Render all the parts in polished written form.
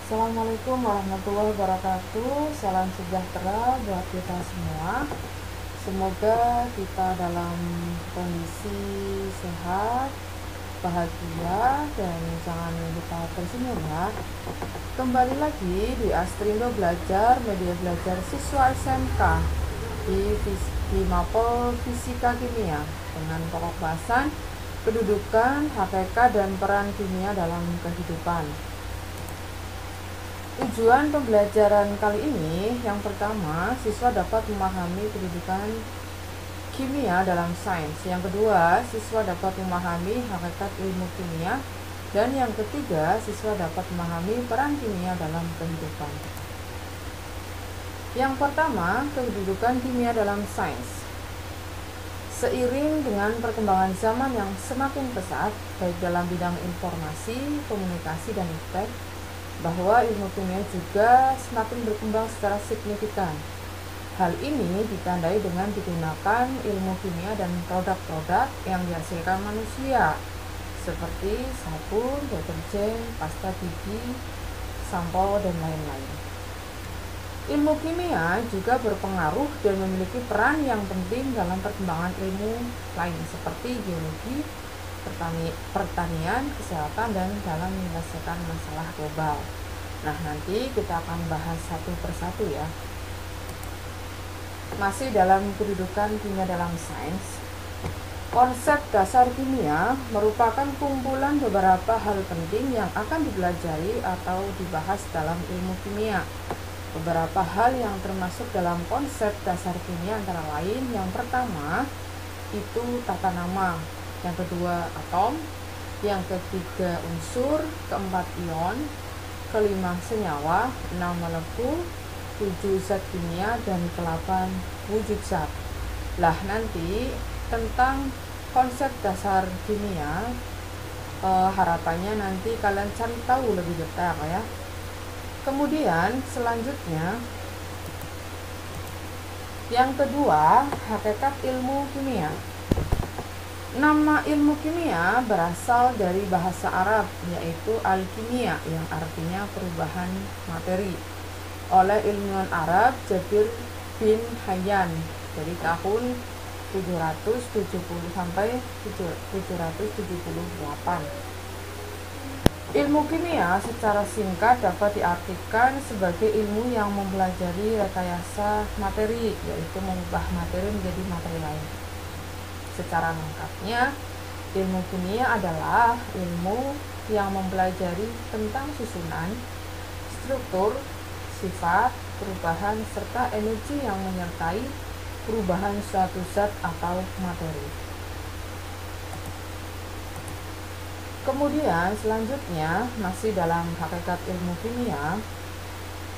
Assalamualaikum warahmatullahi wabarakatuh. Salam sejahtera buat kita semua. Semoga kita dalam kondisi sehat, bahagia, dan jangan lupa tersenyum ya. Kembali lagi di Astrindo Belajar, media belajar siswa SMK di Mapel Fisika Kimia dengan pokok bahasan kedudukan, hakikat, dan peran kimia dalam kehidupan. Tujuan pembelajaran kali ini, yang pertama, siswa dapat memahami kedudukan kimia dalam sains. Yang kedua, siswa dapat memahami hakikat ilmu kimia. Dan yang ketiga, siswa dapat memahami peran kimia dalam kehidupan. Yang pertama, kedudukan kimia dalam sains. Seiring dengan perkembangan zaman yang semakin pesat, baik dalam bidang informasi, komunikasi, dan iptek, bahwa ilmu kimia juga semakin berkembang secara signifikan. Hal ini ditandai dengan digunakan ilmu kimia dan produk-produk yang dihasilkan manusia, seperti sabun, deterjen, pasta gigi, sampo, dan lain-lain. Ilmu kimia juga berpengaruh dan memiliki peran yang penting dalam perkembangan ilmu lain seperti geologi, pertanian, kesehatan, dan dalam menyelesaikan masalah global. Nah, nanti kita akan bahas satu persatu ya. Masih dalam kedudukan kimia dalam sains, konsep dasar kimia merupakan kumpulan beberapa hal penting yang akan dipelajari atau dibahas dalam ilmu kimia. Beberapa hal yang termasuk dalam konsep dasar kimia antara lain, yang pertama itu tata nama, yang kedua atom, yang ketiga unsur, keempat ion, kelima senyawa, 6 molekul, 7 zat kimia, dan ke-8 wujud zat. Lah, nanti tentang konsep dasar kimia harapannya nanti kalian cari tahu lebih detail ya. Kemudian selanjutnya yang kedua, hakikat ilmu kimia. Nama ilmu kimia berasal dari bahasa Arab, yaitu alkimia, yang artinya perubahan materi, oleh ilmuwan Arab Jabir bin Hayyan dari tahun 770 sampai 778. Ilmu kimia secara singkat dapat diartikan sebagai ilmu yang mempelajari rekayasa materi, yaitu mengubah materi menjadi materi lain. Secara lengkapnya, ilmu kimia adalah ilmu yang mempelajari tentang susunan, struktur, sifat, perubahan, serta energi yang menyertai perubahan suatu zat atau materi. Kemudian selanjutnya, masih dalam hakikat ilmu kimia,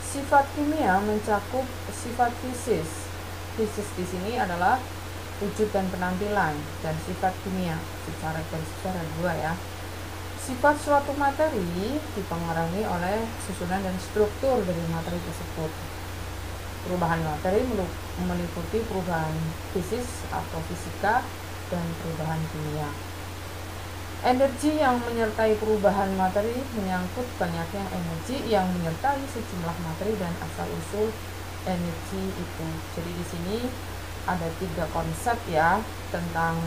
sifat kimia mencakup sifat fisis. Fisis di sini adalah wujud dan penampilan, dan sifat kimia secara dua ya. Sifat suatu materi dipengaruhi oleh susunan dan struktur dari materi tersebut. Perubahan materi meliputi perubahan fisis atau fisika dan perubahan kimia. Energi yang menyertai perubahan materi menyangkut banyaknya energi yang menyertai sejumlah materi dan asal-usul energi itu. Jadi di sini ada 3 konsep ya tentang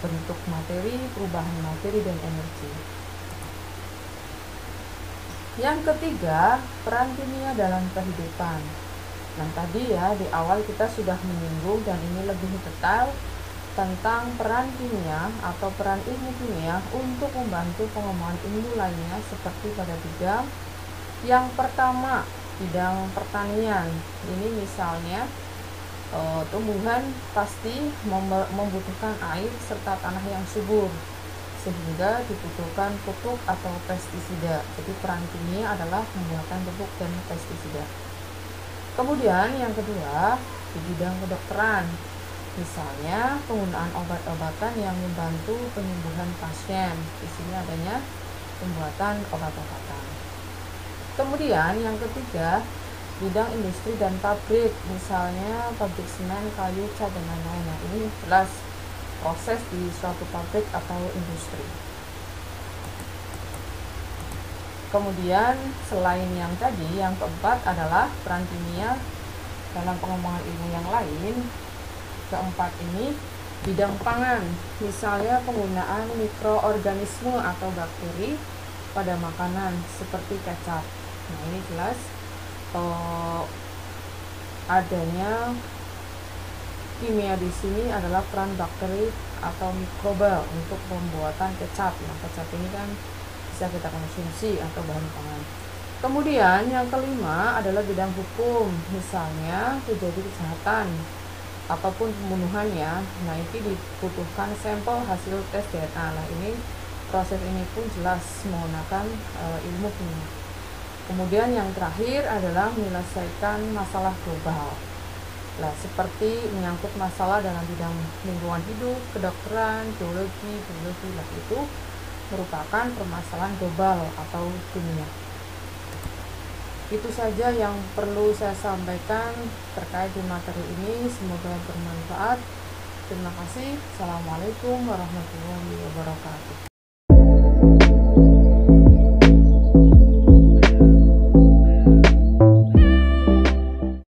bentuk materi, perubahan materi, dan energi. Yang ketiga, peran kimia dalam kehidupan. Nah, tadi ya di awal kita sudah menyinggung dan ini lebih detail tentang peran kimia atau peran ilmu kimia untuk membantu pengembangan ilmu lainnya seperti pada bidang yang pertama, bidang pertanian. Ini misalnya tumbuhan pasti membutuhkan air serta tanah yang subur, sehingga dibutuhkan pupuk atau pestisida. Jadi peran kimia adalah membuatkan pupuk dan pestisida. Kemudian yang kedua, di bidang kedokteran. Misalnya penggunaan obat-obatan yang membantu penyembuhan pasien. Di sini adanya pembuatan obat-obatan. Kemudian yang ketiga, bidang industri dan pabrik, misalnya pabrik semen, kayu, cat, dan lain-lain. Nah, ini jelas proses di suatu pabrik atau industri. Kemudian selain yang tadi, yang keempat adalah peran kimia dalam pengembangan ilmu yang lain. Keempat ini bidang pangan, misalnya penggunaan mikroorganisme atau bakteri pada makanan seperti kecap. Nah, ini jelas adanya kimia di sini adalah peran bakteri atau mikroba untuk pembuatan kecap. Nah, kecap ini kan bisa kita konsumsi atau bahan pangan. Kemudian yang kelima adalah bidang hukum, misalnya terjadi kejahatan ataupun pembunuhan ya. Nah, ini dibutuhkan sampel hasil tes DNA. Nah, ini proses ini pun jelas menggunakan ilmu kimia. Kemudian yang terakhir adalah menyelesaikan masalah global. Nah, seperti menyangkut masalah dalam bidang lingkungan hidup, kedokteran, geologi. Nah, itu merupakan permasalahan global atau dunia. Itu saja yang perlu saya sampaikan terkait di materi ini. Semoga bermanfaat. Terima kasih. Assalamualaikum warahmatullahi wabarakatuh.